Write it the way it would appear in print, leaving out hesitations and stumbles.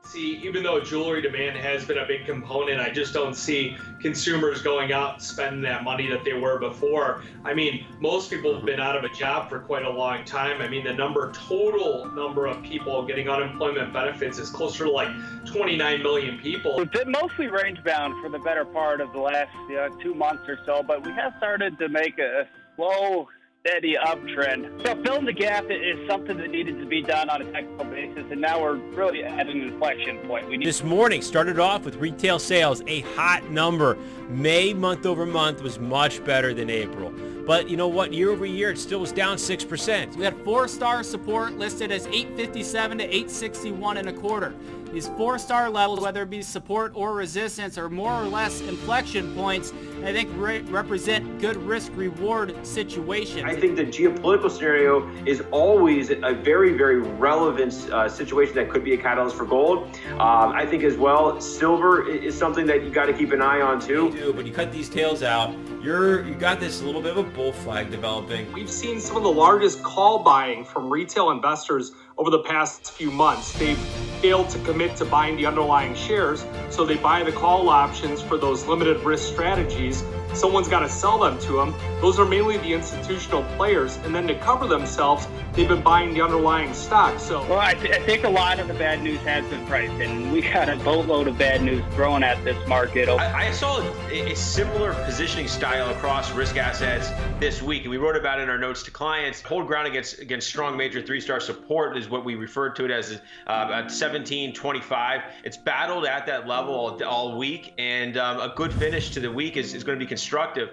see, even though jewelry demand has been a big component, I just don't see consumers going out and spending that money that they were before. I mean, most people have been out of a job for quite a long time. I mean, the total number of people getting unemployment benefits is closer to like 29 million people. It's been mostly range bound for the better part of the last 2 months or so, but we have started to make a slow, steady uptrend. So filling the gap is something that needed to be done on a technical basis, and now we're really at an inflection point. This morning started off with retail sales, a hot number. May month over month was much better than April. But you know what? Year over year, it still was down 6%. We had 4-star support listed as 857 to 861 and a quarter. These 4-star levels, whether it be support or resistance, are more or less inflection points, and I think represent good risk-reward situations. I think the geopolitical scenario is always a very, very relevant situation that could be a catalyst for gold. I think as well, silver is something that you got to keep an eye on too. You do, but you cut these tails out, you got this little bit of a bull flag developing. We've seen some of the largest call buying from retail investors over the past few months. They've failed to commit to buying the underlying shares, so they buy the call options for those limited risk strategies. Someone's got to sell them to them. Those are mainly the institutional players, and then to cover themselves, they've been buying the underlying stock. So, well, I think a lot of the bad news has been priced, and we got a boatload of bad news thrown at this market. I saw a similar positioning style across risk assets this week, and we wrote about it in our notes to clients. Hold ground against strong major 3-star support is what we referred to it as at 17.25. It's battled at that level all week, and a good finish to the week is going to be constructive.